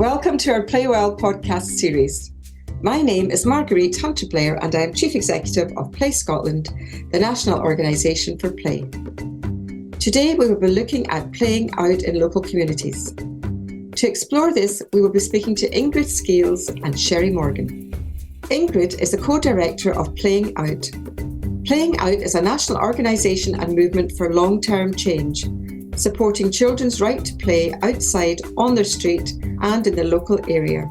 Welcome to our Play Well podcast series. My name is Marguerite Hunter-Blair and I am Chief Executive of Play Scotland, the national organisation for play. Today we will be looking at playing out in local communities. To explore this, we will be speaking to Ingrid, Skeels and Cherie Morgan. Ingrid is the co-director of Playing Out. Playing Out is a national organisation and movement for long-term change, supporting children's right to play outside, on their street and in the local area.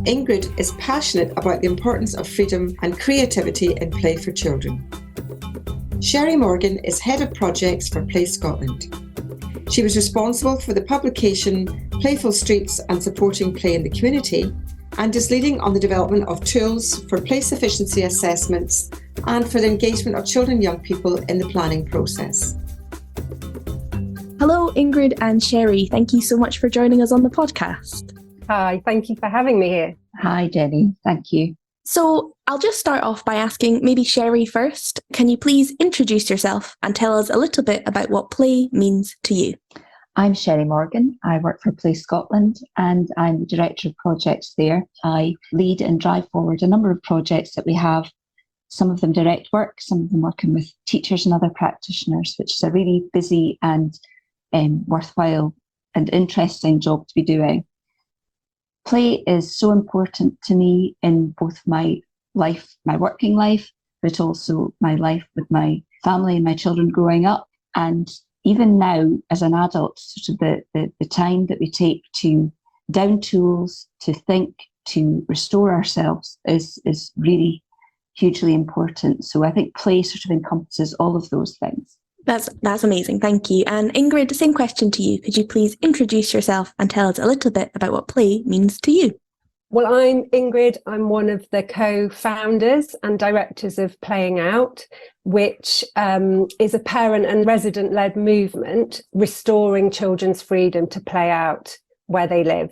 Ingrid is passionate about the importance of freedom and creativity in play for children. Cherie Morgan is Head of Projects for Play Scotland. She was responsible for the publication Playful Streets and supporting play in the community, and is leading on the development of tools for play sufficiency assessments and for the engagement of children and young people in the planning process. Hello, Ingrid and Cherie. Thank you so much for joining us on the podcast. Hi, thank you for having me here. Hi, Jenny. Thank you. So I'll just start off by asking maybe Cherie first. Can you please introduce yourself and tell us a little bit about what play means to you? I'm Cherie Morgan. I work for Play Scotland and I'm the Director of Projects there. I lead and drive forward a number of projects that we have, some of them direct work, some of them working with teachers and other practitioners, which is a really busy and worthwhile and interesting job to be doing. Play is so important to me in both my life, my working life, but also my life with my family and my children growing up. And even now, as an adult, sort of the time that we take to down tools, to think, to restore ourselves is really hugely important. So I think play sort of encompasses all of those things. That's amazing. Thank you. And Ingrid, the same question to you. Could you please introduce yourself and tell us a little bit about what play means to you? Well, I'm Ingrid. I'm one of the co-founders and directors of Playing Out, which is a parent and resident-led movement restoring children's freedom to play out where they live.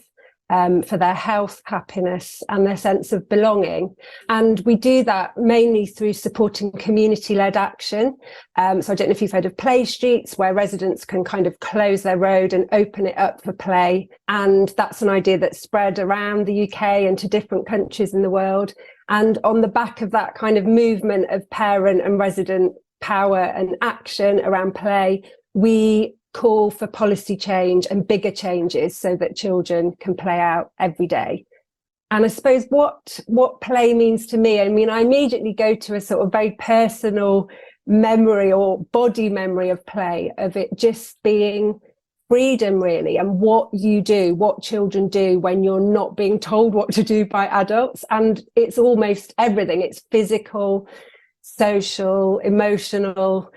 For their health, happiness and their sense of belonging. And we do that mainly through supporting community-led action. So I don't know if you've heard of Play Streets, where residents can kind of close their road and open it up for play. And that's an idea that's spread around the UK and to different countries in the world. And on the back of that kind of movement of parent and resident power and action around play, we call for policy change and bigger changes so that children can play out every day. And I suppose what play means to me, I mean, I immediately go to a sort of very personal memory or body memory of play, of it just being freedom really, and what you do, what children do when you're not being told what to do by adults. And it's almost everything. It's physical, social, emotional,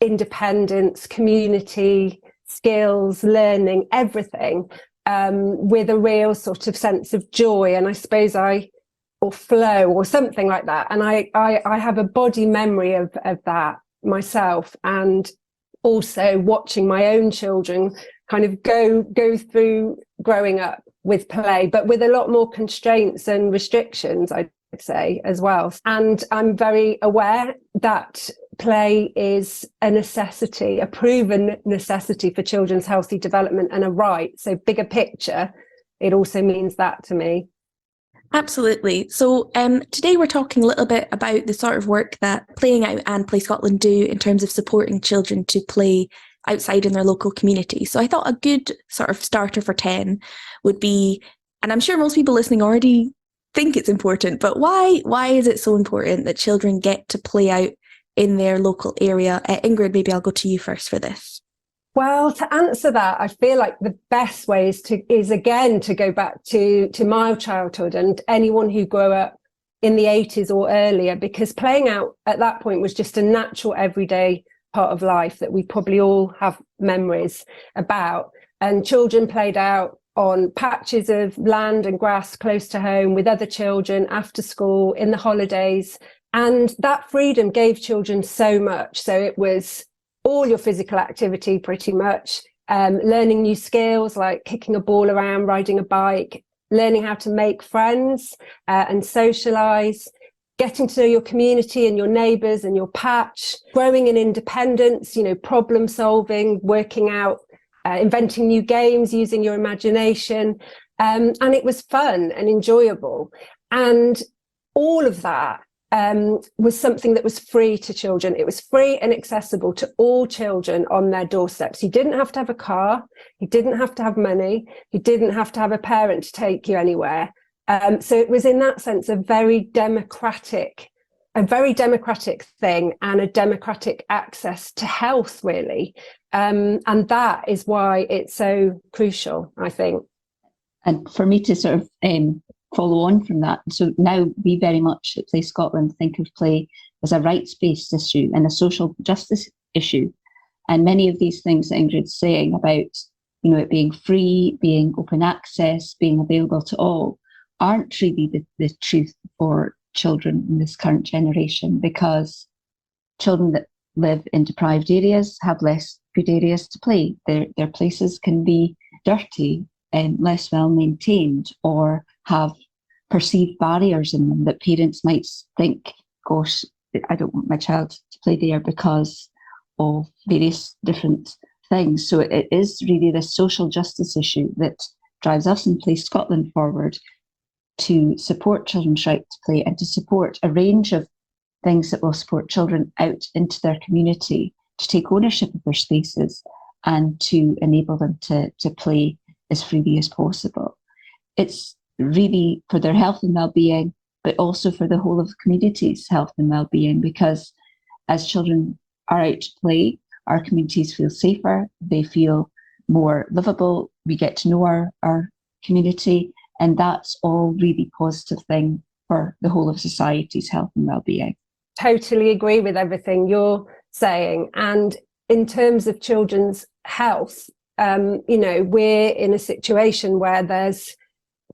independence, community, skills, learning, everything, with a real sort of sense of joy. And I suppose or flow or something like that. And I have a body memory of that myself, and also watching my own children kind of go through growing up with play, but with a lot more constraints and restrictions, I'd say, as well. And I'm very aware that play is a necessity, a proven necessity for children's healthy development and a right. So bigger picture, it also means that to me. Absolutely. So today we're talking a little bit about the sort of work that Playing Out and Play Scotland do in terms of supporting children to play outside in their local community. So I thought a good sort of starter for 10 would be, and I'm sure most people listening already think it's important, but why is it so important that children get to play out in their local area? Ingrid, maybe I'll go to you first for this. Well, to answer that, I feel like the best way is again to go back to my childhood and anyone who grew up in the 80s or earlier, because playing out at that point was just a natural everyday part of life that we probably all have memories about. And children played out on patches of land and grass close to home with other children after school, in the holidays. And that freedom gave children so much. So it was all your physical activity pretty much, learning new skills like kicking a ball around, riding a bike, learning how to make friends and socialise, getting to know your community and your neighbours and your patch, growing in independence, problem solving, working out, inventing new games, using your imagination, And it was fun and enjoyable. And all of that was something that was free to children. It was free and accessible to all children on their doorsteps. You didn't have to have a car. You didn't have to have money. You didn't have to have a parent to take you anywhere. So it was, in that sense, a very democratic thing, and a democratic access to health, really. And that is why it's so crucial, I think. And for me to sort of follow on from that, so now we very much at Play Scotland think of play as a rights-based issue and a social justice issue. And many of these things that Ingrid's saying about, it being free, being open access, being available to all, aren't really the truth for children in this current generation, because children that live in deprived areas have less good areas to play. Their places can be dirty and less well maintained, or have perceived barriers in them that parents might think, gosh, I don't want my child to play there because of various different things. So it is really the social justice issue that drives us in Play Scotland forward, to support children's right to play and to support a range of things that will support children out into their community, to take ownership of their spaces and to enable them to play as freely as possible. It's really for their health and well-being, but also for the whole of the community's health and well-being, because as children are out to play, our communities feel safer, they feel more livable, we get to know our community, and that's all really positive thing for the whole of society's health and well-being. Totally agree with everything you're saying. And in terms of children's health, we're in a situation where there's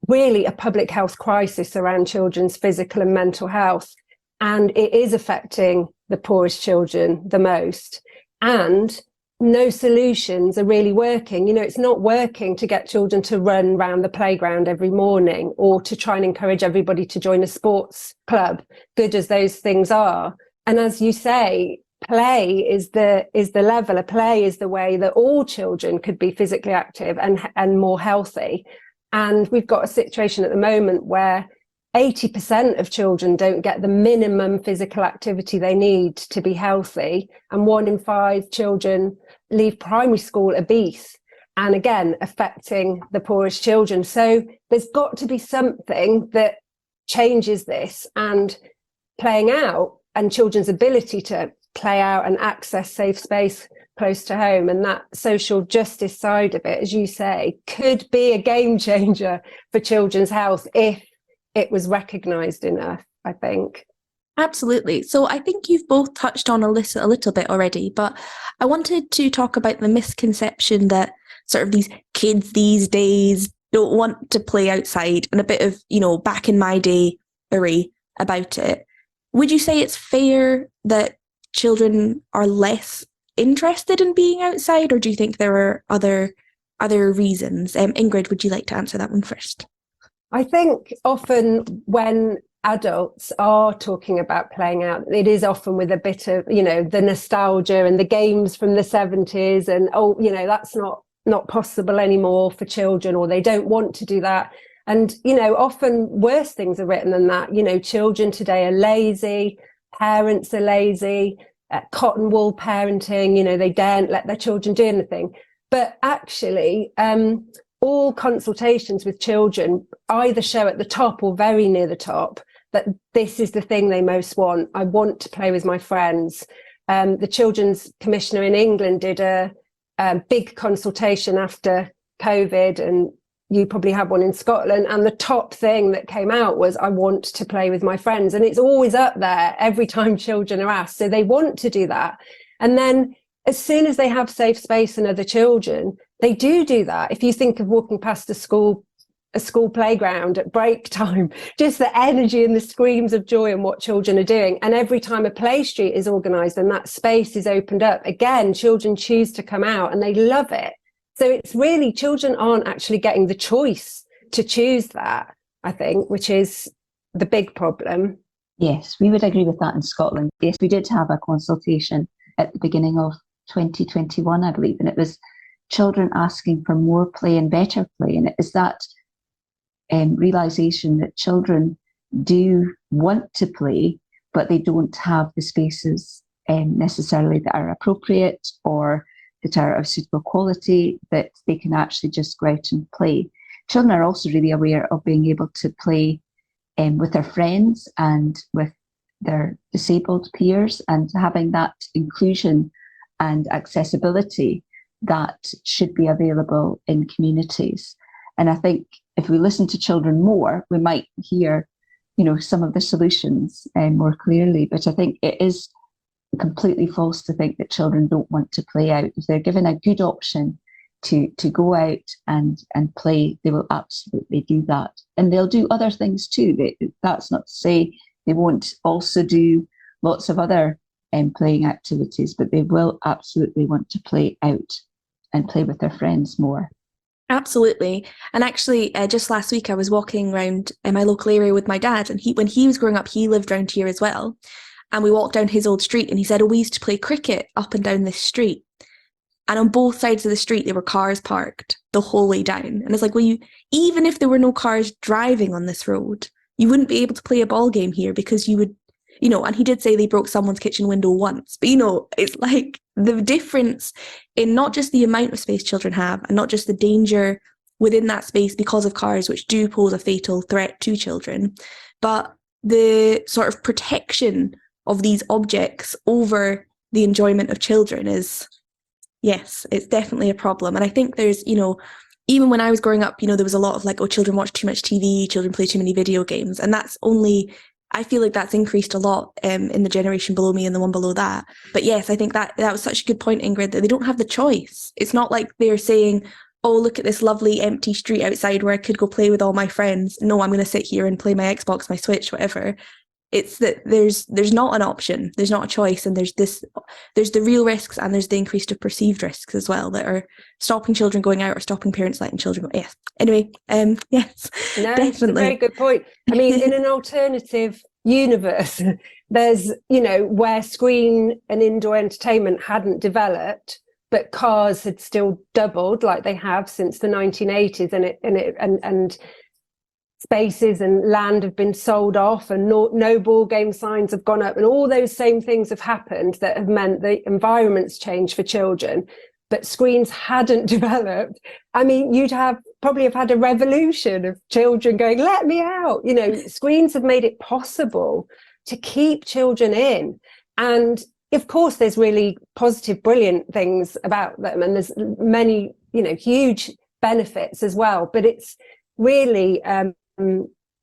really a public health crisis around children's physical and mental health. And it is affecting the poorest children the most. And no solutions are really working. It's not working to get children to run around the playground every morning, or to try and encourage everybody to join a sports club, good as those things are. And as you say, play is the leveler. Play is the way that all children could be physically active and more healthy. And we've got a situation at the moment where 80% of children don't get the minimum physical activity they need to be healthy, and 1 in 5 children leave primary school obese, and again affecting the poorest children. So there's got to be something that changes this, and playing out and children's ability to play out and access safe space close to home, and that social justice side of it, as you say, could be a game changer for children's health if it was recognised enough, I think. Absolutely. So I think you've both touched on a little bit already, but I wanted to talk about the misconception that sort of these kids these days don't want to play outside, and a bit of, back in my day array about it. Would you say it's fair that children are less interested in being outside, or do you think there are other reasons? Ingrid, would you like to answer that one first? I think often when adults are talking about playing out, it is often with a bit of, the nostalgia and the games from the 70s, and, that's not possible anymore for children, or they don't want to do that. And, often worse things are written than that. Children today are lazy, parents are lazy, cotton wool parenting, they daren't let their children do anything. But actually, all consultations with children either show at the top or very near the top that this is the thing they most want. I want to play with my friends. The Children's Commissioner in England did a big consultation after COVID, and you probably had one in Scotland. And the top thing that came out was, I want to play with my friends. And it's always up there every time children are asked. So they want to do that. And then as soon as they have safe space and other children, they do that. If you think of walking past a school playground at break time, just the energy and the screams of joy and what children are doing. And every time a play street is organised and that space is opened up, again, children choose to come out and they love it. So it's really, children aren't actually getting the choice to choose that, I think, which is the big problem. Yes, we would agree with that in Scotland. Yes, we did have a consultation at the beginning of 2021, I believe, and it was children asking for more play and better play. And it is that realization that children do want to play, but they don't have the spaces necessarily that are appropriate or that are of suitable quality, that they can actually just go out and play. Children are also really aware of being able to play with their friends and with their disabled peers, and having that inclusion and accessibility that should be available in communities. And I think if we listen to children more, we might hear, some of the solutions more clearly. But I think it is completely false to think that children don't want to play out. If they're given a good option to go out and play, they will absolutely do that. And they'll do other things too. That's not to say they won't also do lots of other playing activities, but they will absolutely want to play out and play with their friends more. Absolutely. And actually, just last week, I was walking around in my local area with my dad, and when he was growing up, he lived around here as well. And we walked down his old street, and he said, we used to play cricket up and down this street. And on both sides of the street, there were cars parked the whole way down. And it's like, well, even if there were no cars driving on this road, you wouldn't be able to play a ball game here, because you would, and he did say they broke someone's kitchen window once. But, it's like the difference in not just the amount of space children have, and not just the danger within that space because of cars, which do pose a fatal threat to children, but the sort of protection of these objects over the enjoyment of children is, yes, it's definitely a problem. And I think there's, even when I was growing up, there was a lot of like, children watch too much TV, children play too many video games. And I feel like that's increased a lot in the generation below me and the one below that. But yes, I think that was such a good point, Ingrid, that they don't have the choice. It's not like they're saying, oh, look at this lovely empty street outside where I could go play with all my friends. No, I'm going to sit here and play my Xbox, my Switch, whatever. It's that there's not an option, there's not a choice, and there's the real risks, and there's the increased of perceived risks as well that are stopping children going out or stopping parents letting children go. Yes. Anyway, yes, no, definitely. It's a very good point. I mean, in an alternative universe, there's where screen and indoor entertainment hadn't developed, but cars had still doubled like they have since the 1980s, and spaces and land have been sold off, and no ball game signs have gone up, and all those same things have happened that have meant the environment's changed for children, but screens hadn't developed. I mean, you'd probably have had a revolution of children going, let me out. Screens have made it possible to keep children in. And of course, there's really positive, brilliant things about them, and there's many, huge benefits as well. But it's really,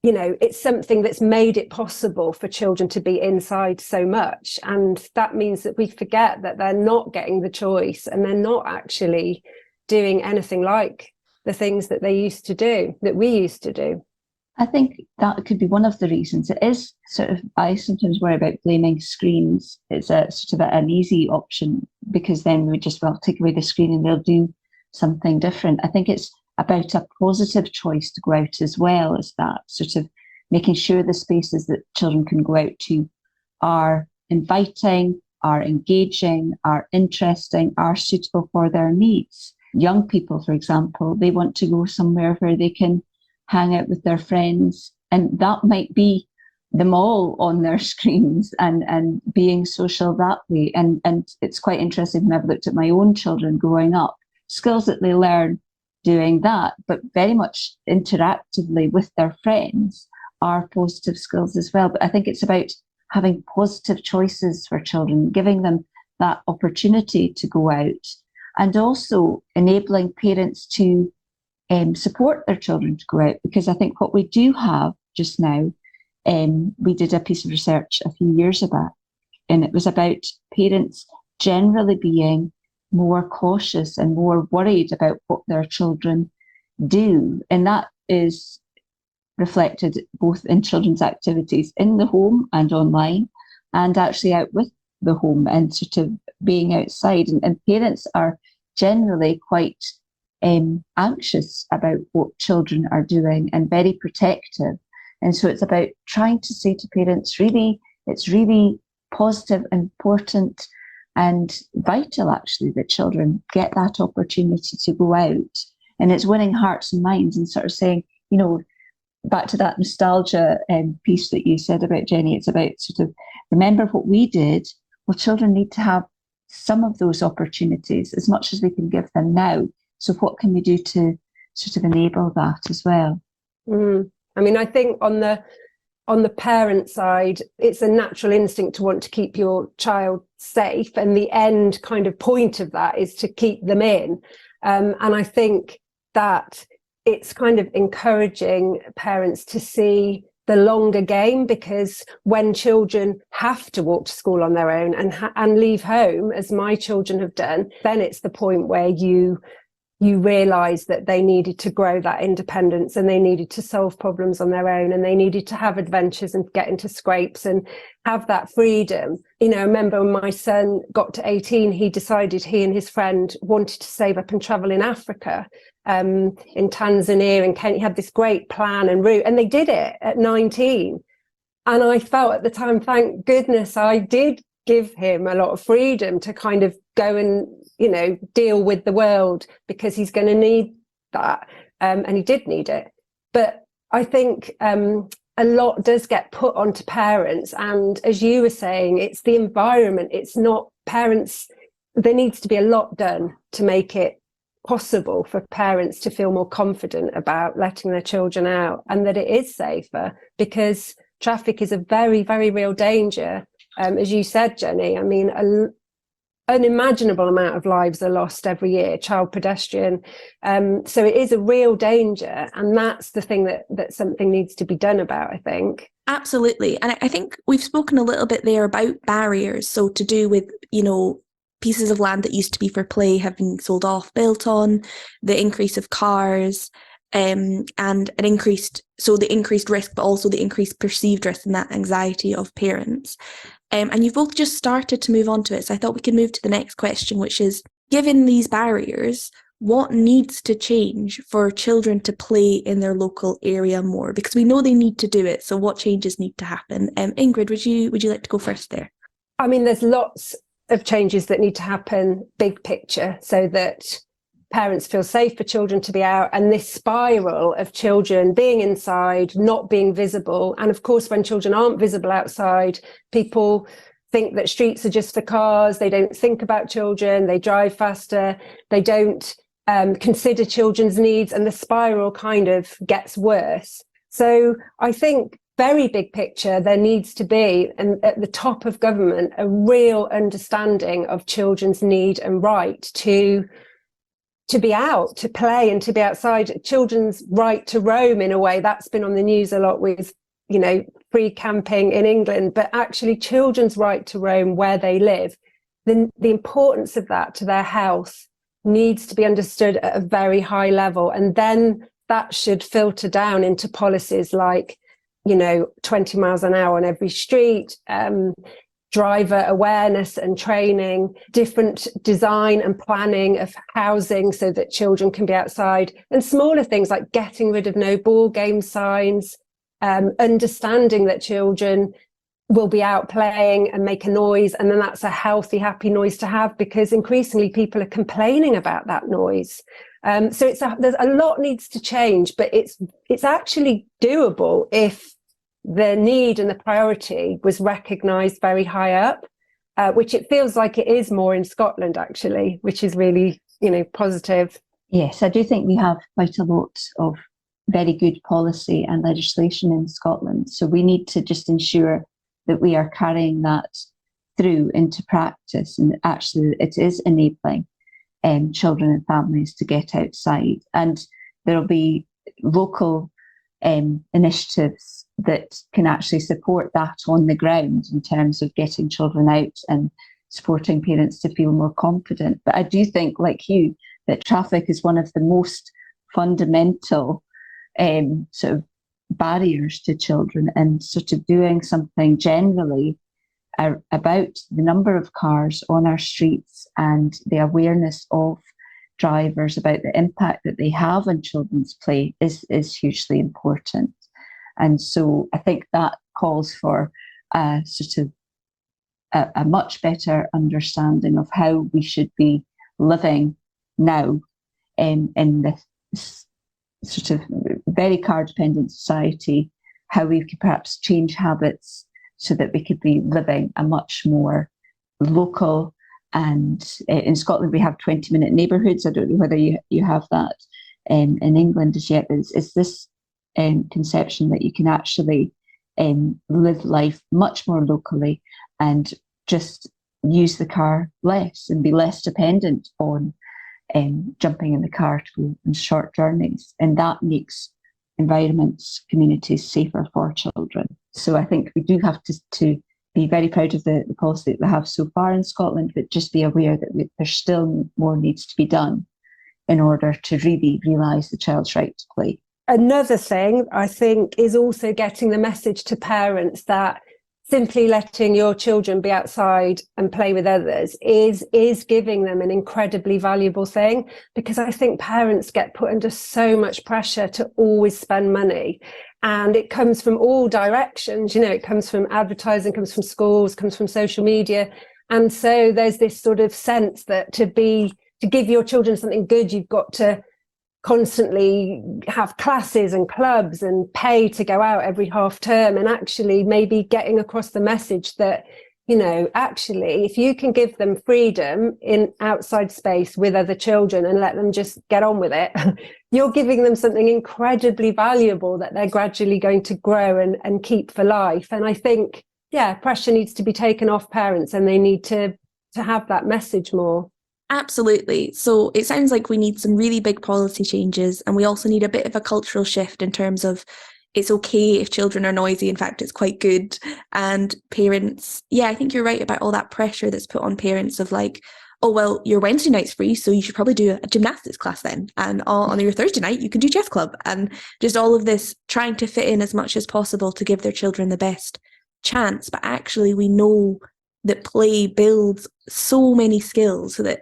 it's something that's made it possible for children to be inside so much. And that means that we forget that they're not getting the choice, and they're not actually doing anything like the things that we used to do. I think that could be one of the reasons. It is I sometimes worry about blaming screens. It's a sort of an easy option, because then we just, take away the screen and they'll do something different. I think it's about a positive choice to go out as well as that, sort of making sure the spaces that children can go out to are inviting, are engaging, are interesting, are suitable for their needs. Young people, for example, they want to go somewhere where they can hang out with their friends, and that might be them all on their screens and being social that way. And it's quite interesting when I've looked at my own children growing up, skills that they learn doing that, but very much interactively with their friends, are positive skills as well. But I think it's about having positive choices for children, giving them that opportunity to go out, and also enabling parents to support their children to go out. Because I think what we do have just now, we did a piece of research a few years back, and it was about parents generally being more cautious and more worried about what their children do. And that is reflected both in children's activities in the home and online, and actually out with the home and sort of being outside. And parents are generally quite anxious about what children are doing and very protective. And so it's about trying to say to parents, really, it's really positive, important and vital, actually, that children get that opportunity to go out. And it's winning hearts and minds and sort of saying, back to that nostalgia piece that you said about Jenny, it's about sort of remember what we did. Well, children need to have some of those opportunities as much as we can give them now. So what can we do to sort of enable that as well? I mean, I think on the parent side, it's a natural instinct to want to keep your child safe, and the end kind of point of that is to keep them in. And I think that it's kind of encouraging parents to see the longer game, because when children have to walk to school on their own and leave home, as my children have done, then it's the point where you realise that they needed to grow that independence, and they needed to solve problems on their own, and they needed to have adventures and get into scrapes and have that freedom. You know, I remember when my son got to 18, he decided he and his friend wanted to save up and travel in Africa, in Tanzania and Kenya. He had this great plan and route, and they did it at 19. And I felt at the time, thank goodness I did give him a lot of freedom to kind of go and, you know, deal with the world, because he's going to need that. And he did need it. But I think a lot does get put onto parents. And as you were saying, it's the environment. It's not parents. There needs to be a lot done to make it possible for parents to feel more confident about letting their children out, and that it is safer, because traffic is a very, very real danger. As you said, Jenny, I mean, an unimaginable amount of lives are lost every year, child pedestrian. So it is a real danger. And that's the thing that something needs to be done about, I think. Absolutely. And I think we've spoken a little bit there about barriers. So to do with, you know, pieces of land that used to be for play have been sold off, built on, the increase of cars, and the increased risk, but also the increased perceived risk and that anxiety of parents. And you've both just started to move on to it. So I thought we could move to the next question, which is, given these barriers, what needs to change for children to play in their local area more? Because we know they need to do it. So what changes need to happen? Ingrid, would you like to go first there? I mean, there's lots of changes that need to happen, big picture, so that parents feel safe for children to be out, and this spiral of children being inside, not being visible. And of course, when children aren't visible outside, people think that streets are just for cars. They don't think about children. They drive faster. They don't consider children's needs, and the spiral kind of gets worse. So I think, very big picture, there needs to be, and at the top of government, a real understanding of children's need and right to be out, to play and to be outside. Children's right to roam, in a way, that's been on the news a lot with, you know, free camping in England, but actually children's right to roam where they live. The importance of that to their health needs to be understood at a very high level. And then that should filter down into policies like, you know, 20 miles an hour on every street, driver awareness and training, different design and planning of housing so that children can be outside, and smaller things like getting rid of no ball game signs, understanding that children will be out playing and make a noise, and then that's a healthy, happy noise to have, because increasingly people are complaining about that noise. So there's a lot needs to change, but it's actually doable if the need and the priority was recognised very high up, which it feels like it is more in Scotland, actually, which is really, you know, positive. Yes, I do think we have quite a lot of very good policy and legislation in Scotland. So we need to just ensure that we are carrying that through into practice, and actually it is enabling children and families to get outside. And there will be local initiatives that can actually support that on the ground in terms of getting children out and supporting parents to feel more confident. But I do think, like you, that traffic is one of the most fundamental sort of barriers to children, and sort of doing something generally about the number of cars on our streets and the awareness of drivers about the impact that they have on children's play is hugely important. And so I think that calls for a sort of a much better understanding of how we should be living now in this sort of very car dependent society, how we could perhaps change habits so that we could be living a much more local. And in Scotland, we have 20-minute neighbourhoods. I don't know whether you have that in England as yet, but it's this conception that you can actually live life much more locally and just use the car less and be less dependent on jumping in the car to go on short journeys. And that makes environments, communities safer for children. So I think we do have to be very proud of the policy that we have so far in Scotland, but just be aware that there still more needs to be done in order to really realise the child's right to play. Another thing, I think, is also getting the message to parents that simply letting your children be outside and play with others is giving them an incredibly valuable thing, because I think parents get put under so much pressure to always spend money, and it comes from all directions. It comes from advertising, comes from schools, comes from social media, and so there's this sort of sense that to give your children something good, you've got to constantly have classes and clubs and pay to go out every half term, and actually maybe getting across the message that, actually, if you can give them freedom in outside space with other children and let them just get on with it, you're giving them something incredibly valuable that they're gradually going to grow and keep for life. And I think, pressure needs to be taken off parents, and they need to have that message more. Absolutely. So it sounds like we need some really big policy changes, and we also need a bit of a cultural shift in terms of it's okay if children are noisy. In fact, it's quite good. And parents, I think you're right about all that pressure that's put on parents of like, oh, well, your Wednesday night's free, so you should probably do a gymnastics class then. And on your Thursday night, you can do chess club. And just all of this trying to fit in as much as possible to give their children the best chance. But actually, we know that play builds so many skills so that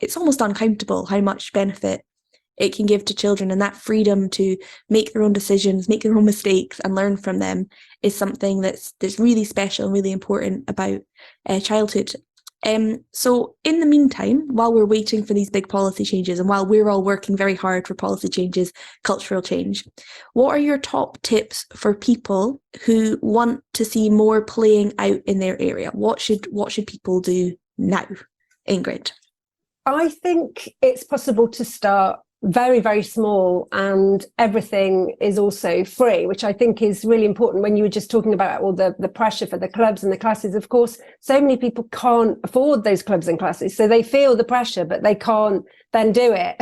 it's almost uncountable how much benefit it can give to children, and that freedom to make their own decisions, make their own mistakes and learn from them is something that's really special and really important about childhood. So in the meantime, while we're waiting for these big policy changes and while we're all working very hard for policy changes, cultural change, what are your top tips for people who want to see more playing out in their area? What should people do now? Ingrid? I think it's possible to start very, very small, and everything is also free, which I think is really important. When you were just talking about all the pressure for the clubs and the classes, of course, so many people can't afford those clubs and classes, so they feel the pressure, but they can't then do it.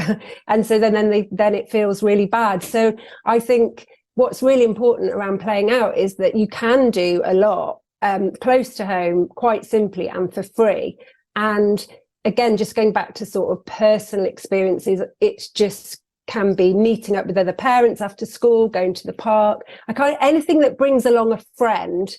And so then it feels really bad. So I think what's really important around playing out is that you can do a lot close to home, quite simply and for free. And again, just going back to sort of personal experiences, it just can be meeting up with other parents after school, going to the park. Anything that brings along a friend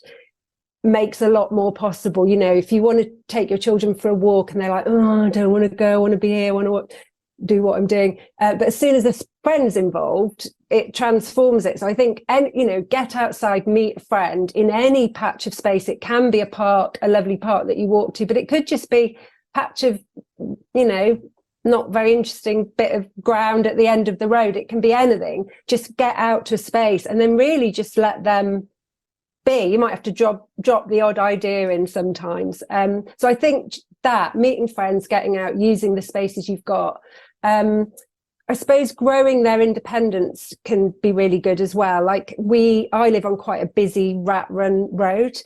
makes a lot more possible. If you want to take your children for a walk and they're like, oh, I don't want to go, I want to be here, I want to do what I'm doing. But as soon as there's friends involved, it transforms it. So I think, get outside, meet a friend in any patch of space. It can be a park, a lovely park that you walk to, but it could just be patch of, not very interesting bit of ground at the end of the road. It can be anything. Just get out to a space and then really just let them be. You might have to drop the odd idea in sometimes. So I think that meeting friends, getting out, using the spaces you've got. I suppose growing their independence can be really good as well. Like I live on quite a busy rat run road,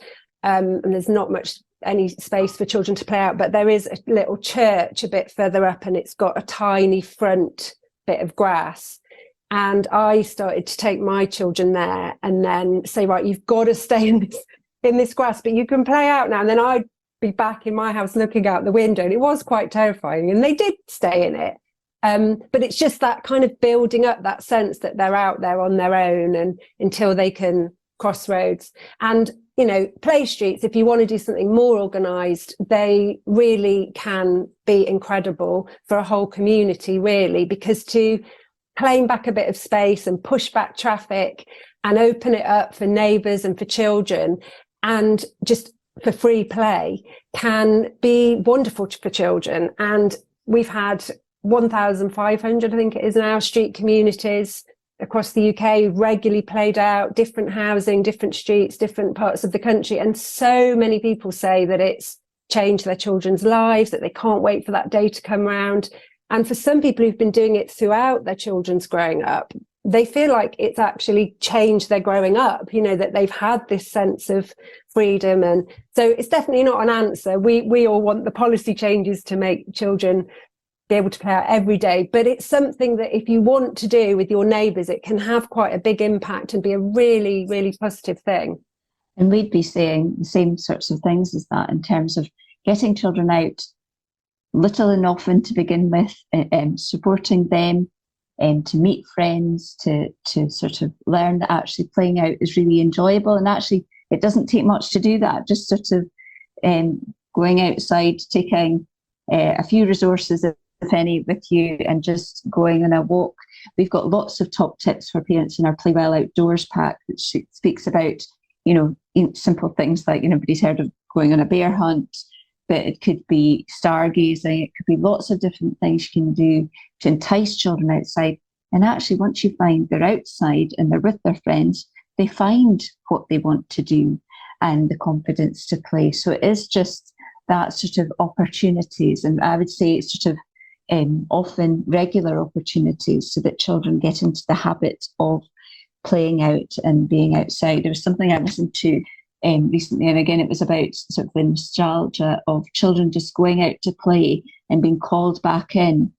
and there's not much any space for children to play out, but there is a little church a bit further up, and it's got a tiny front bit of grass. And I started to take my children there and then say, right, you've got to stay in this grass, but you can play out now. And then I'd be back in my house looking out the window, and it was quite terrifying, and they did stay in it. But it's just that kind of building up that sense that they're out there on their own and until they can cross roads. And play streets, if you want to do something more organised, they really can be incredible for a whole community, really, because to claim back a bit of space and push back traffic and open it up for neighbours and for children and just for free play can be wonderful for children. And we've had 1,500, I think it is now, street communities across the UK regularly played out, different housing, different streets, different parts of the country. And so many people say that it's changed their children's lives, that they can't wait for that day to come around. And for some people who've been doing it throughout their children's growing up, they feel like it's actually changed their growing up, you know, that they've had this sense of freedom. And so it's definitely not an answer. We all want the policy changes to make children be able to play out every day, but it's something that if you want to do with your neighbours, it can have quite a big impact and be a really, really positive thing. And we'd be saying the same sorts of things as that in terms of getting children out little and often to begin with, supporting them to meet friends, to sort of learn that actually playing out is really enjoyable. And actually, it doesn't take much to do that, just sort of going outside, taking a few resources, if any, with you, and just going on a walk. We've got lots of top tips for parents in our Play Well Outdoors pack, which speaks about, you know, simple things like, nobody's heard of going on a bear hunt, but it could be stargazing, it could be lots of different things you can do to entice children outside. And actually, once you find they're outside and they're with their friends, they find what they want to do and the confidence to play. So it is just that sort of opportunities. And I would say it's sort of often regular opportunities so that children get into the habit of playing out and being outside. There was something I listened to recently, and again, it was about sort of the nostalgia of children just going out to play and being called back in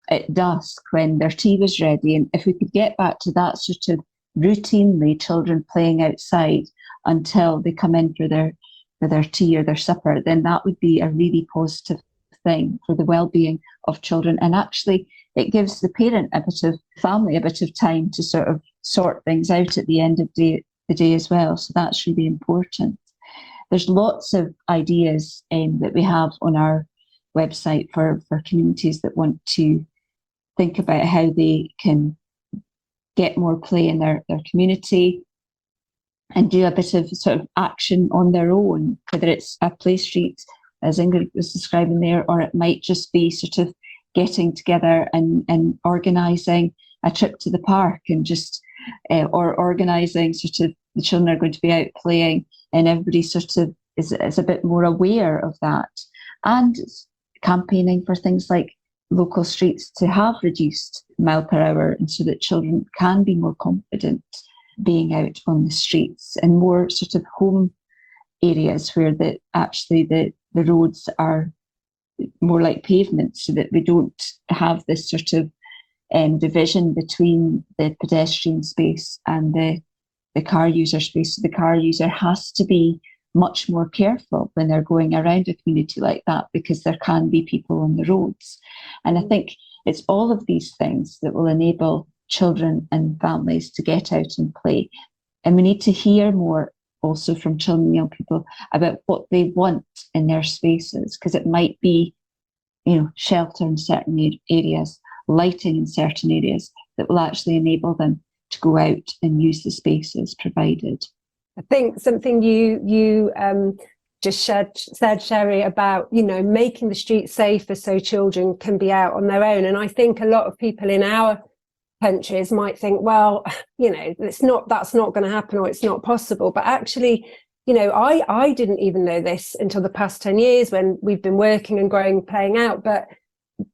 at dusk when their tea was ready. And if we could get back to that sort of routinely children playing outside until they come in for their tea or their supper, then that would be a really positive thing for the well-being of children. And actually, it gives the parent a bit of family, a bit of time to sort of sort things out at the end of the day as well. So that's really important. There's lots of ideas that we have on our website for communities that want to think about how they can get more play in their community and do a bit of sort of action on their own, whether it's a play street, as Ingrid was describing there, or it might just be sort of getting together and organising a trip to the park and just, or organising sort of the children are going to be out playing and everybody sort of is a bit more aware of that. And campaigning for things like local streets to have reduced mile per hour, and so that children can be more confident being out on the streets, and more sort of home areas where the roads are more like pavements, so that we don't have this sort of division between the pedestrian space and the car user space. So the car user has to be much more careful when they're going around a community like that, because there can be people on the roads. And I think it's all of these things that will enable children and families to get out and play. And we need to hear more also from children and young people about what they want in their spaces, because it might be, shelter in certain areas, lighting in certain areas that will actually enable them to go out and use the spaces provided. I think something you just said, Cherie, about, making the streets safer so children can be out on their own. And I think a lot of people in our countries might think, well, that's not going to happen, or it's not possible. But actually, I didn't even know this until the past 10 years when we've been working and growing, playing out. But,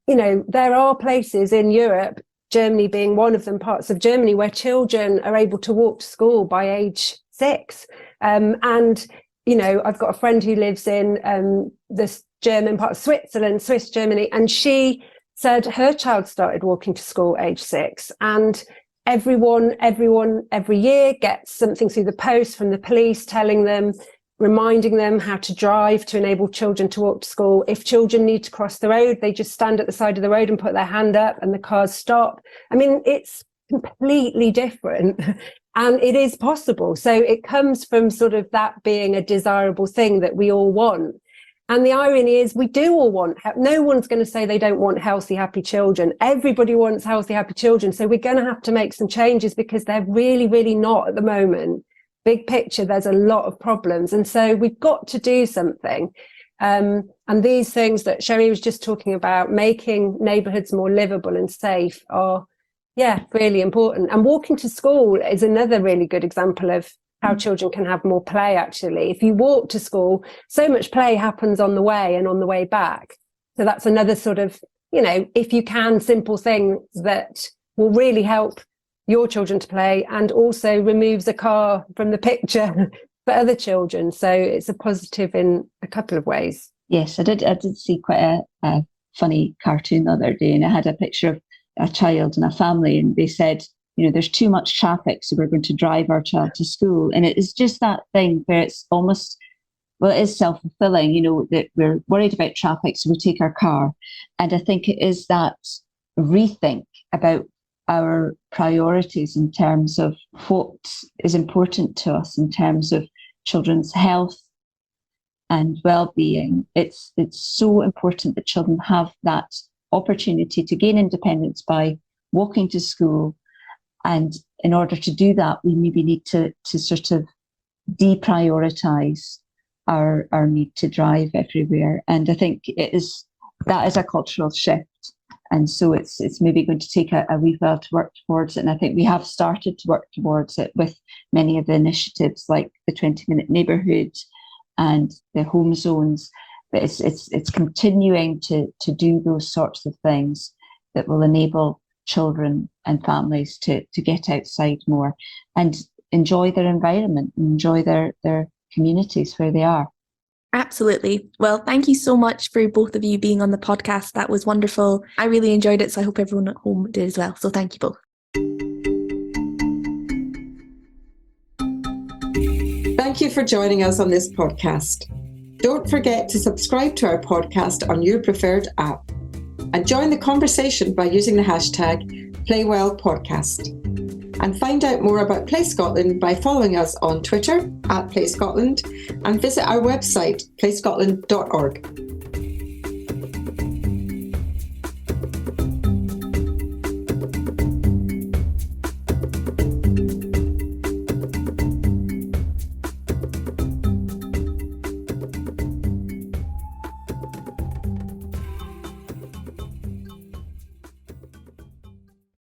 there are places in Europe, Germany being one of them, parts of Germany, where children are able to walk to school by age 6. And, I've got a friend who lives in this German part of Switzerland, Swiss Germany, and she said her child started walking to school age 6. And everyone every year gets something through the post from the police telling them, reminding them how to drive to enable children to walk to school. If children need to cross the road, they just stand at the side of the road and put their hand up and the cars stop. I mean, it's completely different and it is possible. So it comes from sort of that being a desirable thing that we all want. And the irony is we do all want, no one's going to say they don't want healthy, happy children. Everybody wants healthy, happy children. So we're going to have to make some changes, because they're really, really not at the moment. Big picture, there's a lot of problems. And so we've got to do something. And these things that Cherie was just talking about, making neighbourhoods more livable and safe, are Yeah, really important. And walking to school is another really good example of how children can have more play, actually. If you walk to school, so much play happens on the way and on the way back. So that's another sort of, if you can, simple thing that will really help your children to play, and also removes a car from the picture for other children. So it's a positive in a couple of ways. Yes, I did see quite a funny cartoon the other day, and it had a picture of a child and a family, and they said, there's too much traffic, so we're going to drive our child to school. And it is just that thing where it's almost, well, it is self-fulfilling, that we're worried about traffic, so we take our car. And I think it is that rethink about our priorities in terms of what is important to us in terms of children's health and well-being. It's so important that children have that opportunity to gain independence by walking to school. And in order to do that, we maybe need to sort of deprioritize our need to drive everywhere. And I think that is a cultural shift. And so it's maybe going to take a wee while to work towards it. And I think we have started to work towards it with many of the initiatives like the 20-minute neighbourhood and the home zones. But it's continuing to do those sorts of things that will enable children and families to get outside more and enjoy their environment, enjoy their communities where they are. Absolutely. Well, thank you so much for both of you being on the podcast. That was wonderful. I really enjoyed it, so I hope everyone at home did as well. So thank you both. Thank you for joining us on this podcast. Don't forget to subscribe to our podcast on your preferred app and join the conversation by using the hashtag PlayWellPodcast. And find out more about Play Scotland by following us on Twitter @PlayScotland and visit our website playscotland.org.